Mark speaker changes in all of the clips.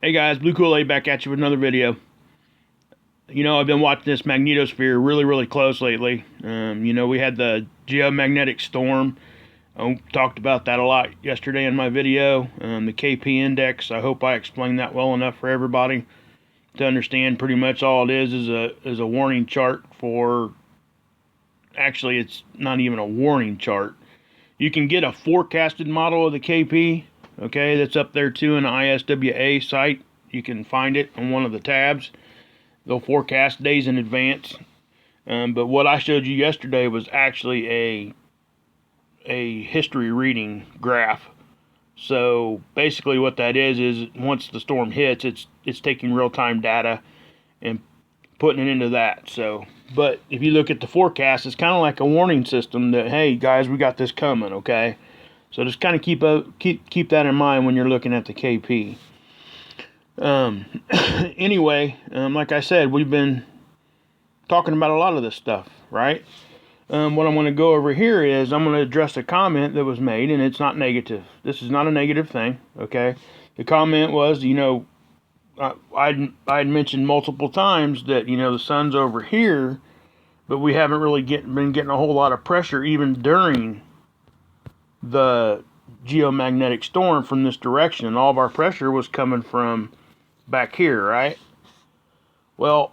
Speaker 1: Hey guys, Blue Kool-Aid back at you with another video. I've been watching this magnetosphere really close lately. We had the geomagnetic storm. I talked about that a lot yesterday in my video. The KP index, I hope I explained that well enough for everybody to understand. Pretty much all it is a warning chart for... Actually, it's not even a warning chart. You can get a forecasted model of the KP, okay, that's up there too in the ISWA site. You can find it on one of the tabs. They'll forecast days in advance. But what I showed you yesterday was actually a history reading graph. So basically what that is once the storm hits, it's taking real-time data and putting it into that. So, but if you look at the forecast, it's kind of like a warning system that, hey guys, we got this coming, okay? So just kind of keep that in mind when you're looking at the KP. Anyway, like I said, we've been talking about a lot of this stuff, right? What I'm going to go over here is I'm going to address a comment that was made, and it's not negative. This is not a negative thing, okay? The comment was, I'd mentioned multiple times that, the sun's over here, but we haven't really been getting a whole lot of pressure even during the geomagnetic storm from this direction. All of our pressure was coming from back here, right? Well,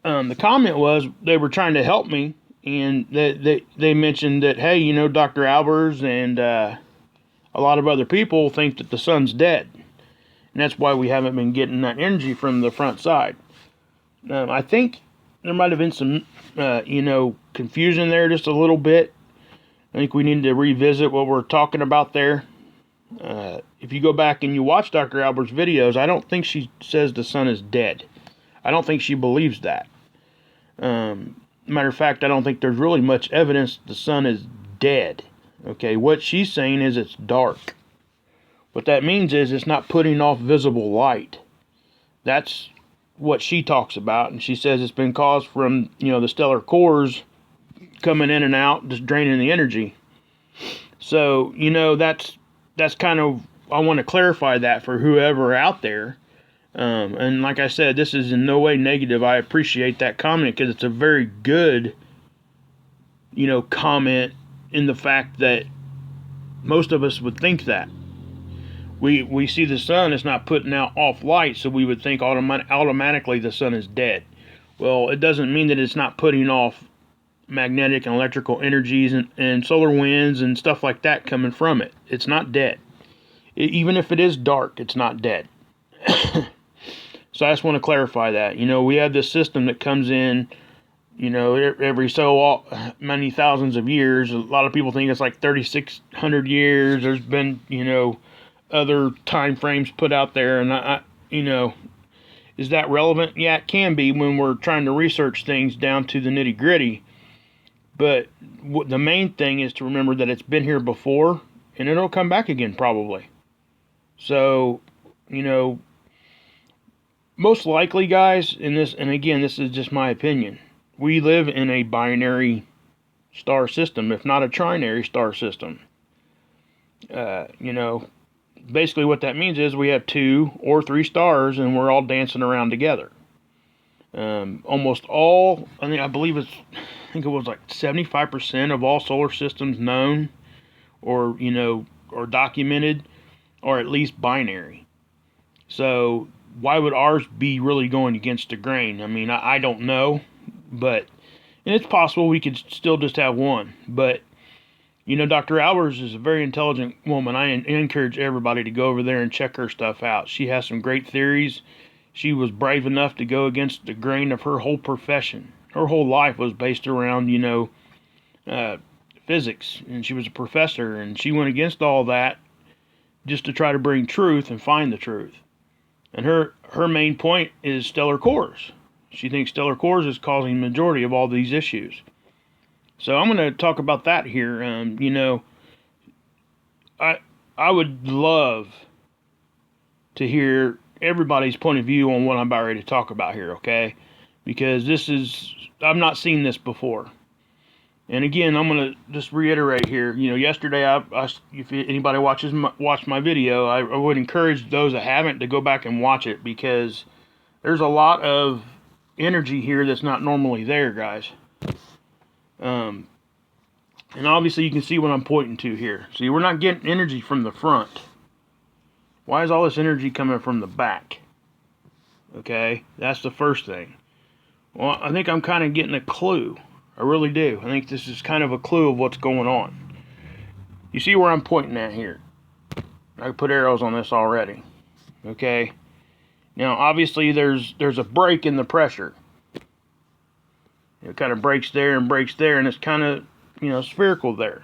Speaker 1: the comment was they were trying to help me, and they mentioned that, hey, Dr. Albers and a lot of other people think that the sun's dead. And that's why we haven't been getting that energy from the front side. I think there might have been some, confusion there just a little bit. I think we need to revisit what we're talking about there. If you go back and you watch Dr. Albers' videos, I don't think she says the sun is dead. I don't think she believes that. Matter of fact, I don't think there's really much evidence the sun is dead. Okay, what she's saying is it's dark. What that means is it's not putting off visible light. That's what she talks about, and she says it's been caused from, the stellar cores coming in and out, just draining the energy. So, that's kind of, I want to clarify that for whoever out there. And like I said, this is in no way negative. I appreciate that comment because it's a very good, comment in the fact that most of us would think that. We see the sun is not putting out off light, so we would think automatically the sun is dead. Well, it doesn't mean that it's not putting off magnetic and electrical energies and solar winds and stuff like that coming from it. It's not dead. Even if it is dark, it's not dead. So I just want to clarify that. We have this system that comes in, every so many thousands of years. A lot of people think it's like 3,600 years. There's been, other time frames put out there, and is that relevant? Yeah, it can be when we're trying to research things down to the nitty gritty. But the main thing is to remember that it's been here before, and it'll come back again probably. So, most likely, guys, and again, this is just my opinion, we live in a binary star system, if not a trinary star system. Basically what that means is we have 2 or 3 stars, and we're all dancing around together. Almost all, I think it was like 75% of all solar systems known or documented are at least binary. So why would ours be really going against the grain? I don't know, and it's possible we could still just have one. But Dr. Albers is a very intelligent woman. I encourage everybody to go over there and check her stuff out. She has some great theories. She was brave enough to go against the grain of her whole profession. Her whole life was based around, physics, and she was a professor, and she went against all that just to try to bring truth and find the truth. And her main point is stellar cores. She thinks stellar cores is causing the majority of all these issues. So I'm going to talk about that here. I would love to hear everybody's point of view on what I'm about ready to talk about here, okay? Because I've not seen this before. And again, I'm going to just reiterate here. You know, yesterday, if anybody watched my video, I would encourage those that haven't to go back and watch it, because there's a lot of energy here that's not normally there, guys. And obviously, you can see what I'm pointing to here. See, we're not getting energy from the front. Why is all this energy coming from the back? Okay, that's the first thing. Well, I think I'm kind of getting a clue. I really do. I think this is kind of a clue of what's going on. You see where I'm pointing at here? I put arrows on this already. Okay. Now, obviously, there's a break in the pressure. It kind of breaks there, and it's kind of, you know, spherical there.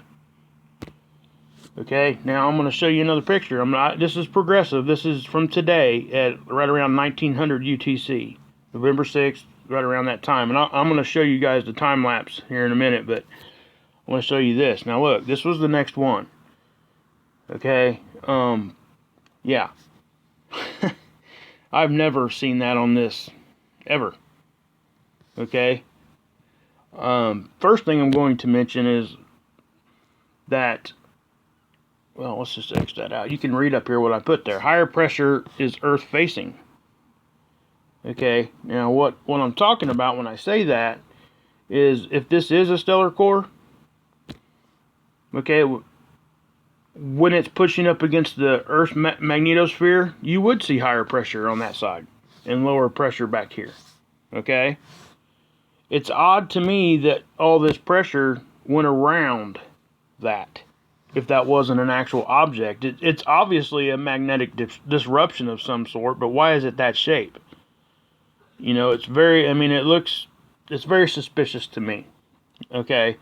Speaker 1: Okay. Now I'm going to show you another picture. This is progressive. This is from today at right around 1900 UTC, November 6th. Right around that time, and I'm going to show you guys the time lapse here in a minute, but I want to show you this. Now look, this was the next one. Okay, yeah. I've never seen that on this ever. Okay. First thing I'm going to mention is that, well, let's just X that out. You can read up here what I put there. Higher pressure is earth facing. Okay, now what I'm talking about when I say that is, if this is a stellar core, okay, when it's pushing up against the Earth's magnetosphere, you would see higher pressure on that side and lower pressure back here. Okay, it's odd to me that all this pressure went around that, if that wasn't an actual object. It's obviously a magnetic disruption of some sort, but why is it that shape? You know, it's very, I mean, it's very suspicious to me. Okay.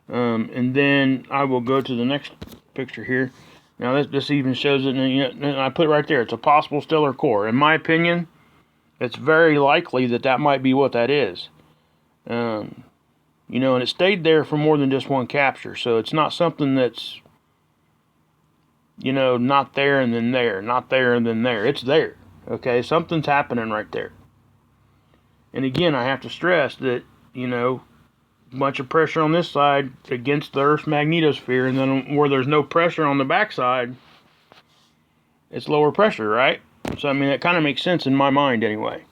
Speaker 1: And then I will go to the next picture here. Now, this even shows it, and I put it right there. It's a possible stellar core. In my opinion, it's very likely that might be what that is. You know, and it stayed there for more than just one capture. So it's not something that's, you know, not there and then there, not there and then there. It's there. Okay. Something's happening right there. And again, I have to stress that, you know, a bunch of pressure on this side against the Earth's magnetosphere, and then where there's no pressure on the backside, it's lower pressure, right? So, I mean, that kind of makes sense in my mind anyway.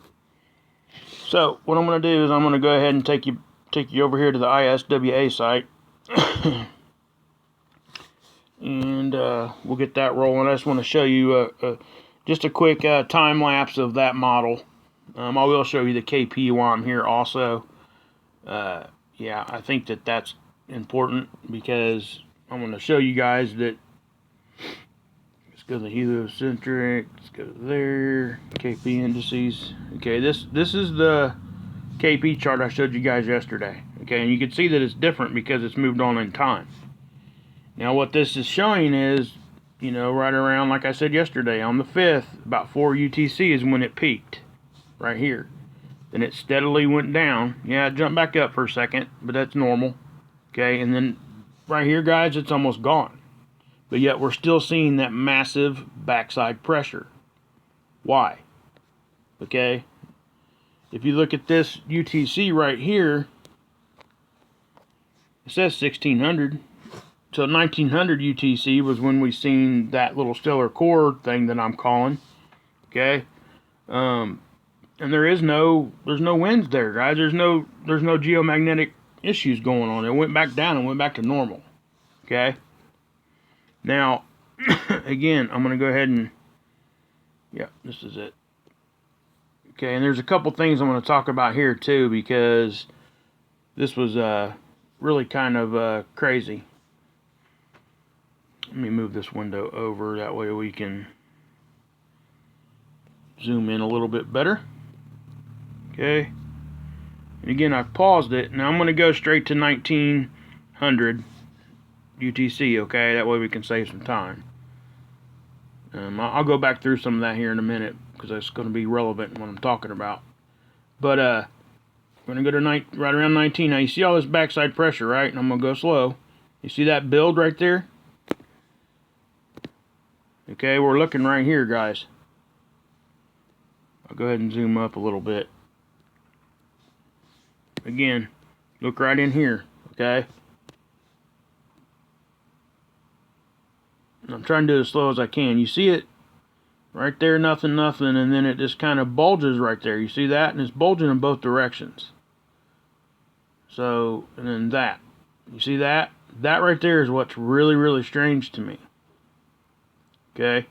Speaker 1: So, what I'm going to do is I'm going to go ahead and take you over here to the ISWA site. And we'll get that rolling. I just want to show you just a quick time lapse of that model. I will show you the KP while I'm here also. Yeah, I think that's important, because I'm going to show you guys that. Let's go to the heliocentric. Let's go there. KP indices. Okay, this is the KP chart I showed you guys yesterday. Okay, and you can see that it's different because it's moved on in time. Now, what this is showing is, you know, right around, like I said yesterday, on the 5th, about 4 UTC is when it peaked. Right here. Then it steadily went down. Yeah, it jumped back up for a second, but that's normal. Okay, and then right here, guys, it's almost gone. But yet we're still seeing that massive backside pressure. Why? Okay, if you look at this UTC right here, it says 1600. So 1900 UTC was when we seen that little stellar core thing that I'm calling. Okay, and there's no winds there, guys. There's no geomagnetic issues going on. It went back down and went back to normal. Okay. Now, again, I'm going to go ahead and, yeah, this is it. Okay, and there's a couple things I'm going to talk about here too, because this was really kind of crazy. Let me move this window over, that way we can zoom in a little bit better. Okay, and again, I've paused it. Now I'm going to go straight to 1900 UTC, okay? That way we can save some time. I'll go back through some of that here in a minute, because that's going to be relevant in what I'm talking about. But we're going to go to right around 19. Now you see all this backside pressure, right? And I'm going to go slow. You see that build right there? Okay, we're looking right here, guys. I'll go ahead and zoom up a little bit. Again, look right in here, okay? I'm trying to do it as slow as I can. You see it right there, nothing, nothing, and then it just kind of bulges right there. You see that? And it's bulging in both directions. So, and then that. You see that? That right there is what's really, really strange to me. Okay?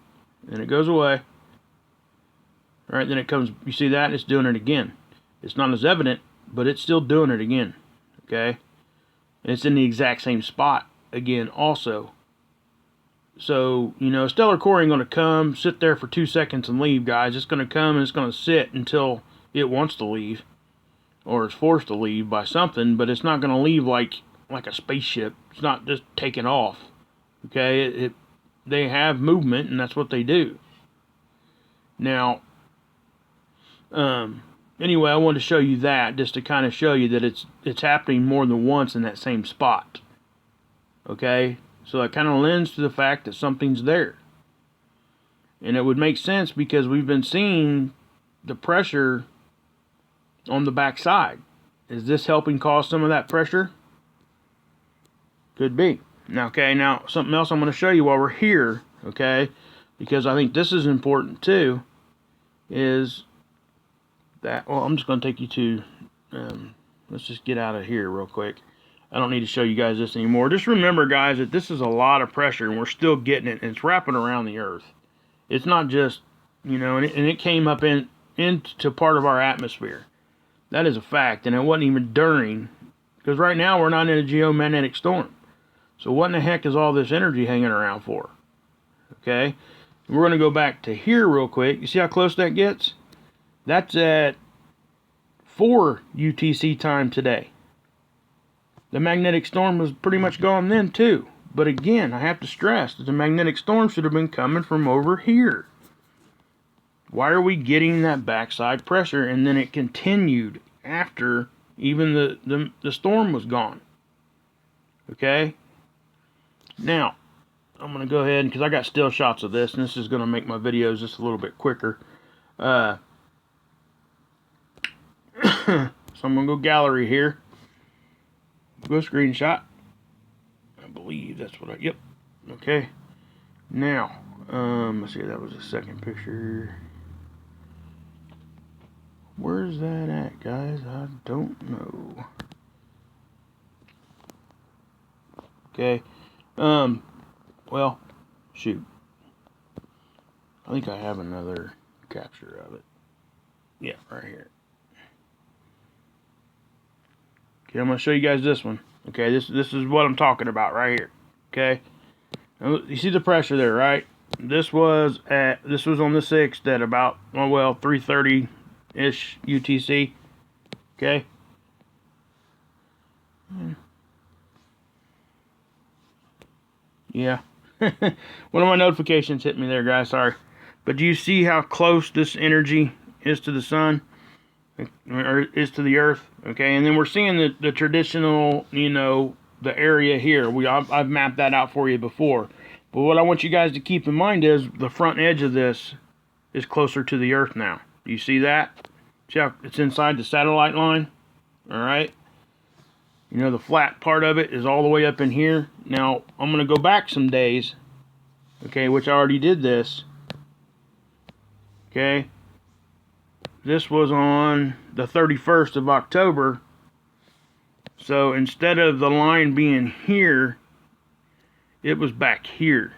Speaker 1: And it goes away. Alright, then it comes, you see that? It's doing it again. It's not as evident, but it's still doing it again. Okay? And it's in the exact same spot again also. So, you know, stellar core ain't going to come, sit there for 2 seconds and leave, guys. It's going to come and it's going to sit until it wants to leave. Or is forced to leave by something, but it's not going to leave like a spaceship. It's not just taking off. Okay? They have movement, and that's what they do. Now, anyway, I wanted to show you that, just to kind of show you that it's happening more than once in that same spot. Okay? So that kind of lends to the fact that something's there. And it would make sense because we've been seeing the pressure on the back side. Is this helping cause some of that pressure? Could be. Now, okay, now something else I'm going to show you while we're here, okay, because I think this is important too, is that, well, I'm just going to take you to, let's just get out of here real quick. I don't need to show you guys this anymore. Just remember, guys, that this is a lot of pressure, and we're still getting it, and it's wrapping around the Earth. It's not just, you know, and it came up into part of our atmosphere. That is a fact, and it wasn't even during, because right now we're not in a geomagnetic storm. So what in the heck is all this energy hanging around for? Okay, we're going to go back to here real quick. You see how close that gets? That's at 4 UTC time today. The magnetic storm was pretty much gone then too. But again, I have to stress that the magnetic storm should have been coming from over here. Why are we getting that backside pressure and then it continued after even the storm was gone? Okay? Now, I'm going to go ahead, because I got still shots of this, and this is going to make my videos just a little bit quicker. So I'm going to go gallery here. Go screenshot. I believe that's what yep. Okay. Now, let's see, that was the second picture. Where's that at, guys? I don't know. Okay. Well, shoot. I think I have another capture of it. Yeah, right here. Okay, I'm going to show you guys this one. Okay, this is what I'm talking about right here. Okay, you see the pressure there, right? This was on the 6th at about 3:30-ish UTC. Okay. Yeah. One of my notifications hit me there, guys. Sorry, but do you see how close this energy is to the sun? Or is to the Earth, okay? And then we're seeing the traditional, you know, the area here. I've mapped that out for you before. But what I want you guys to keep in mind is the front edge of this is closer to the Earth now. Do you see that? See how it's inside the satellite line? All right. You know, the flat part of it is all the way up in here. Now, I'm going to go back some days, okay, which I already did this. Okay. This was on the 31st of October. So instead of the line being here, it was back here.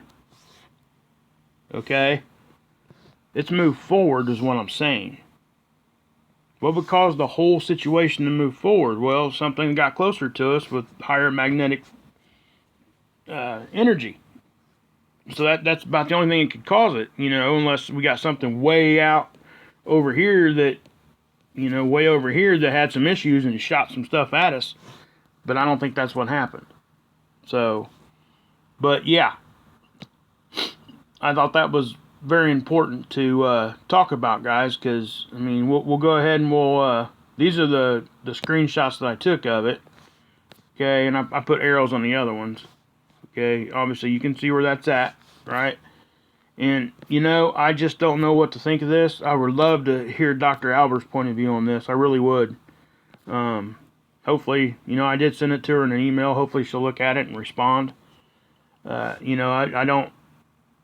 Speaker 1: Okay? It's moved forward is what I'm saying. What would cause the whole situation to move forward? Well, something got closer to us with higher magnetic energy. So that's about the only thing that could cause it, you know, unless we got something way out over here that, you know, way over here that had some issues and shot some stuff at us. But I don't think that's what happened. So, but yeah, I thought that was very important to talk about, guys, because, I mean, we'll go ahead and these are the screenshots that I took of it. Okay, and I put arrows on the other ones. Okay, obviously you can see where that's at, right? And, you know, I just don't know what to think of this. I would love to hear Dr. Albers' point of view on this. I really would. Hopefully, you know, I did send it to her in an email. Hopefully she'll look at it and respond. You know, I don't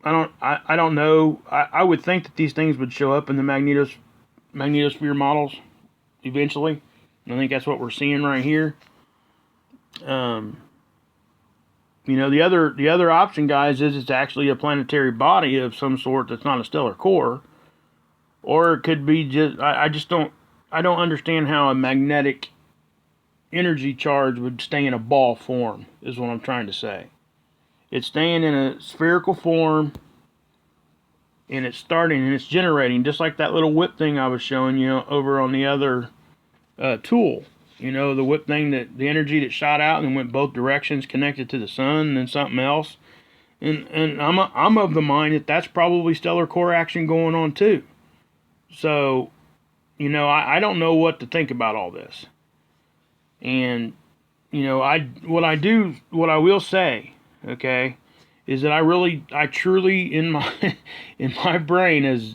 Speaker 1: I don't know. I would think that these things would show up in the magnetosphere models eventually. And I think that's what we're seeing right here. You know, the other option, guys, is it's actually a planetary body of some sort that's not a stellar core, or it could be just I don't understand how a magnetic energy charge would stay in a ball form, is what I'm trying to say. It's staying in a spherical form, and it's starting and it's generating, just like that little whip thing I was showing you over on the other tool. You know, the whip thing, that the energy that shot out and went both directions, connected to the sun and then something else. And I'm of the mind that that's probably stellar core action going on too. So, you know, I don't know what to think about all this. And, you know, what I will say, okay, is that I truly, in my in my brain, as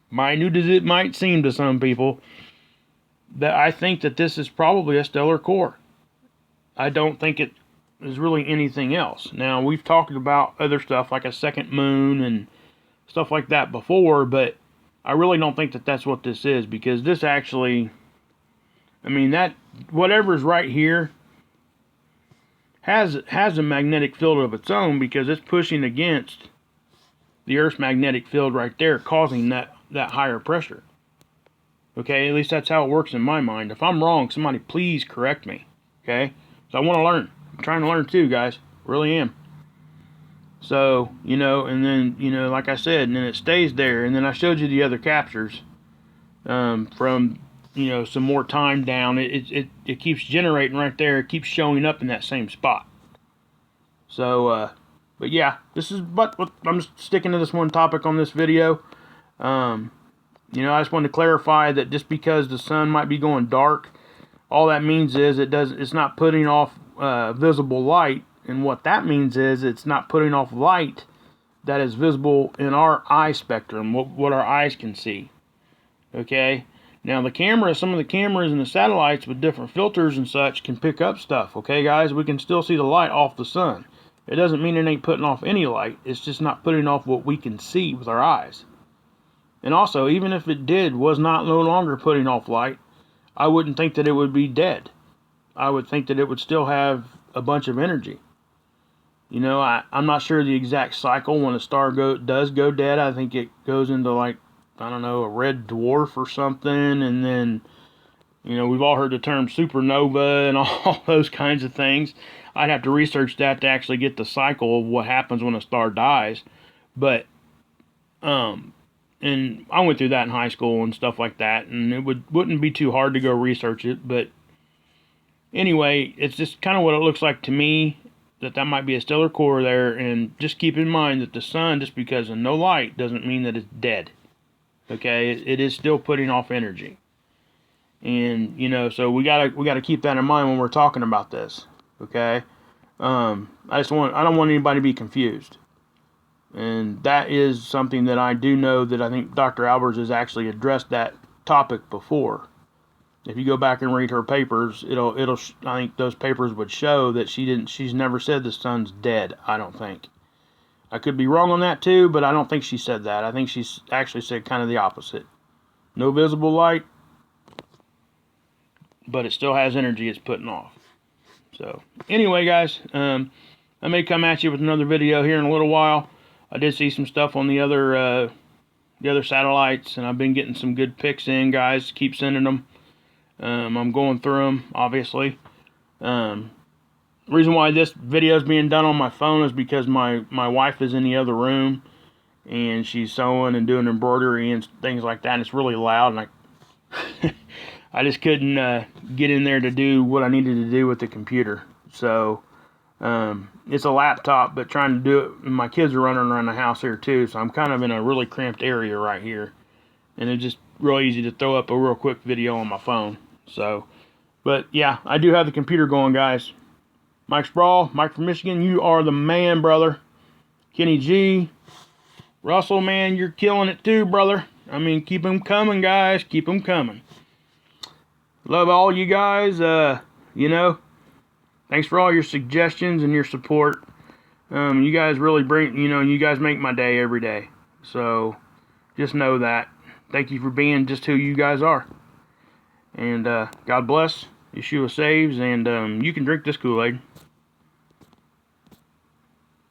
Speaker 1: minute as it might seem to some people, that I think that this is probably a stellar core. I don't think it is really anything else. Now, we've talked about other stuff like a second moon and stuff like that before, but I really don't think that that's what this is, because this actually, I mean, that whatever's right here has a magnetic field of its own, because it's pushing against the Earth's magnetic field right there, causing that higher pressure. Okay, at least that's how it works in my mind. If I'm wrong, somebody please correct me. Okay, so I want to learn. I'm trying to learn too, guys. Really am. So, you know, and then, you know, like I said, and then it stays there. And then I showed you the other captures from, you know, some more time down. It keeps generating right there. It keeps showing up in that same spot. So, but yeah, this is, but I'm just sticking to this one topic on this video. You know, I just wanted to clarify that just because the sun might be going dark, all that means is it's not putting off visible light, and what that means is it's not putting off light that is visible in our eye spectrum, what our eyes can see. Okay, now some of the cameras and the satellites with different filters and such can pick up stuff. Okay, guys, we can still see the light off the sun. It doesn't mean it ain't putting off any light. It's just not putting off what we can see with our eyes. And also, even if it was no longer putting off light, I wouldn't think that it would be dead. I would think that it would still have a bunch of energy. You know, I'm not sure the exact cycle when a star does go dead. I think it goes into, like, I don't know, a red dwarf or something. And then, you know, we've all heard the term supernova and all those kinds of things. I'd have to research that to actually get the cycle of what happens when a star dies. But, and I went through that in high school and stuff like that, and it wouldn't be too hard to go research it. But anyway, it's just kind of what it looks like to me, that might be a stellar core there. And just keep in mind that the sun, just because of no light, doesn't mean that it's dead. Okay, it is still putting off energy. And, you know, so we gotta keep that in mind when we're talking about this. Okay, I don't want anybody to be confused. And that is something that I do know, that I think Dr. Albers has actually addressed that topic before. If you go back and read her papers, I think those papers would show that she's never said the sun's dead, I don't think. I could be wrong on that too, but I don't think she said that. I think she's actually said kind of the opposite. No visible light, but it still has energy it's putting off. So, anyway, guys, I may come at you with another video here in a little while. I did see some stuff on the other satellites, and I've been getting some good pics in, guys. Keep sending them. I'm going through them, obviously. The reason why this video is being done on my phone is because my wife is in the other room, and she's sewing and doing embroidery and things like that, and it's really loud, and I just couldn't get in there to do what I needed to do with the computer. So, it's a laptop, but trying to do it, and my kids are running around the house here too, so I'm kind of in a really cramped area right here, and it's just real easy to throw up a real quick video on my phone. So, but yeah, I do have the computer going, guys. Mike Sprawl, Mike from Michigan, you are the man, brother. Kenny G, Russell, man, you're killing it too, brother. I mean, keep them coming, guys. Keep them coming. Love all you guys. You know, thanks for all your suggestions and your support. You guys really bring, you guys make my day every day. So just know that. Thank you for being just who you guys are. And God bless. Yeshua saves. And you can drink this Kool-Aid.